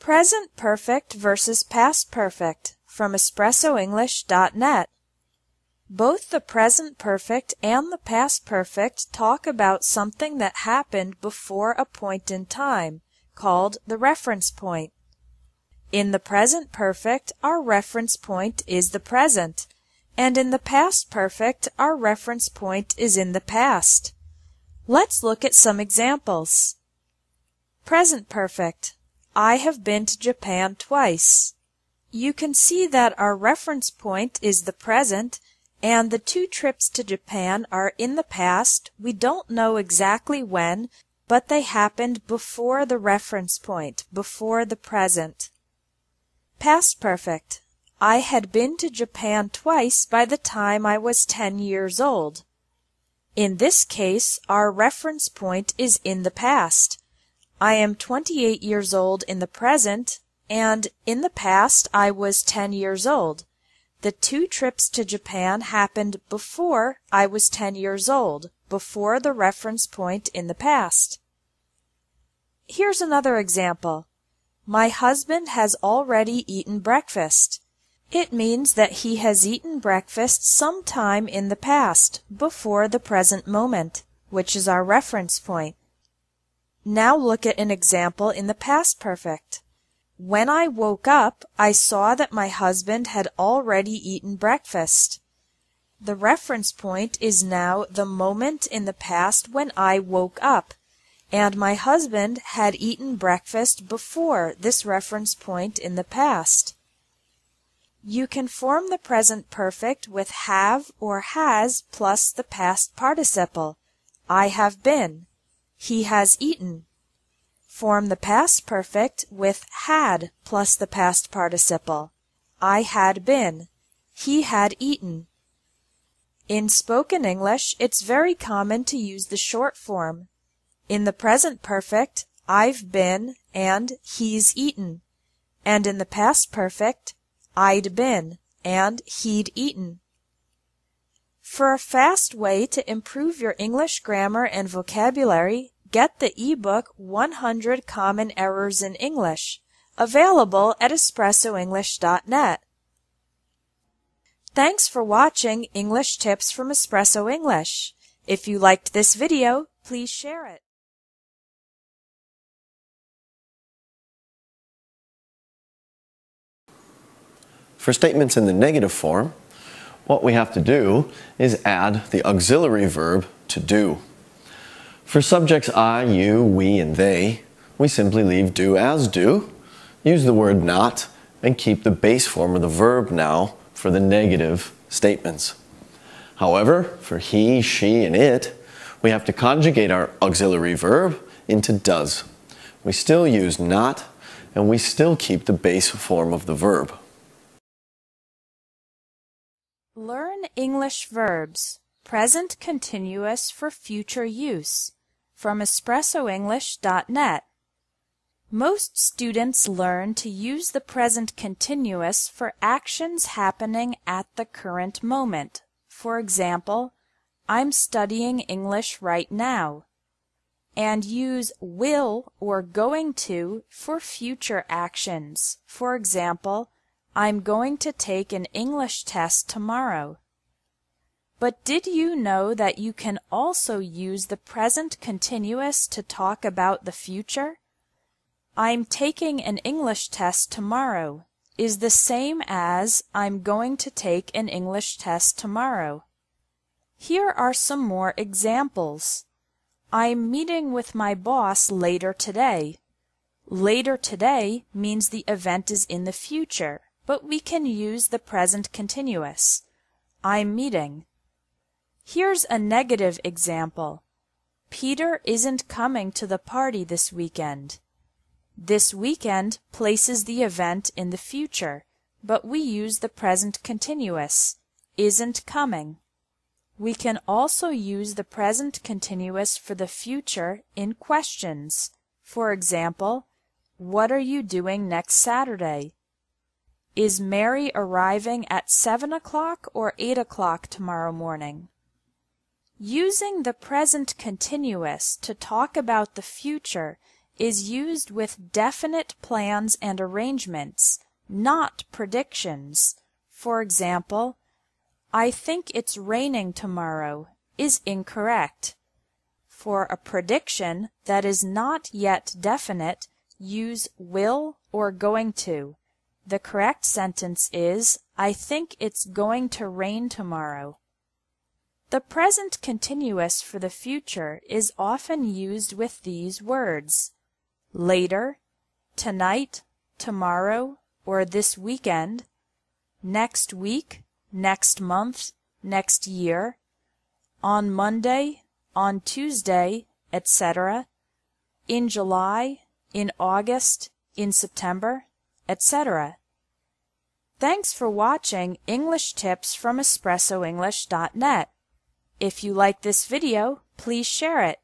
Present perfect versus past perfect from EspressoEnglish.net. Both the present perfect and the past perfect talk about something that happened before a point in time, called the reference point. In the present perfect, our reference point is the present, and in the past perfect, our reference point is in the past. Let's look at some examples. Present perfect. I have been to Japan twice. You can see that our reference point is the present, and the two trips to Japan are in the past. We don't know exactly when, but they happened before the reference point, before the present. Past perfect. I had been to Japan twice by the time I was 10 years old. In this case, our reference point is in the past. I am 28 years old in the present, and in the past I was 10 years old. The two trips to Japan happened before I was 10 years old, before the reference point in the past. Here's another example. My husband has already eaten breakfast. It means that he has eaten breakfast sometime in the past, before the present moment, which is our reference point. Now look at an example in the past perfect. When I woke up, I saw that my husband had already eaten breakfast. The reference point is now the moment in the past when I woke up, and my husband had eaten breakfast before this reference point in the past. You can form the present perfect with have or has plus the past participle. I have been. He has eaten. Form the past perfect with had plus the past participle. I had been. He had eaten. In spoken English, it's very common to use the short form. In the present perfect, I've been and he's eaten. And in the past perfect, I'd been and he'd eaten. For a fast way to improve your English grammar and vocabulary, get the ebook 100 Common Errors in English, available at EspressoEnglish.net. Thanks for watching English Tips from Espresso English. If you liked this video, please share it. For statements in the negative form, what we have to do is add the auxiliary verb to do. For subjects I, you, we, and they, we simply leave do as do, use the word not, and keep the base form of the verb now for the negative statements. However, for he, she, and it, we have to conjugate our auxiliary verb into does. We still use not, and we still keep the base form of the verb. Learn English verbs, present continuous for future use, from EspressoEnglish.net. Most students learn to use the present continuous for actions happening at the current moment. For example, I'm studying English right now. And use will or going to for future actions. For example, I'm going to take an English test tomorrow. But did you know that you can also use the present continuous to talk about the future? I'm taking an English test tomorrow is the same as I'm going to take an English test tomorrow. Here are some more examples. I'm meeting with my boss later today. Later today means the event is in the future, but we can use the present continuous. I'm meeting. Here's a negative example. Peter isn't coming to the party this weekend. This weekend places the event in the future, but we use the present continuous, isn't coming. We can also use the present continuous for the future in questions. For example, what are you doing next Saturday? Is Mary arriving at 7 o'clock or 8 o'clock tomorrow morning? Using the present continuous to talk about the future is used with definite plans and arrangements, not predictions. For example, I think it's raining tomorrow is incorrect. For a prediction that is not yet definite, use will or going to. The correct sentence is, I think it's going to rain tomorrow. The present continuous for the future is often used with these words: later, tonight, tomorrow, or this weekend, next week, next month, next year, on Monday, on Tuesday, etc., in July, in August, in September, etc. Thanks for watching English Tips from EspressoEnglish.net. If you like this video, please share it.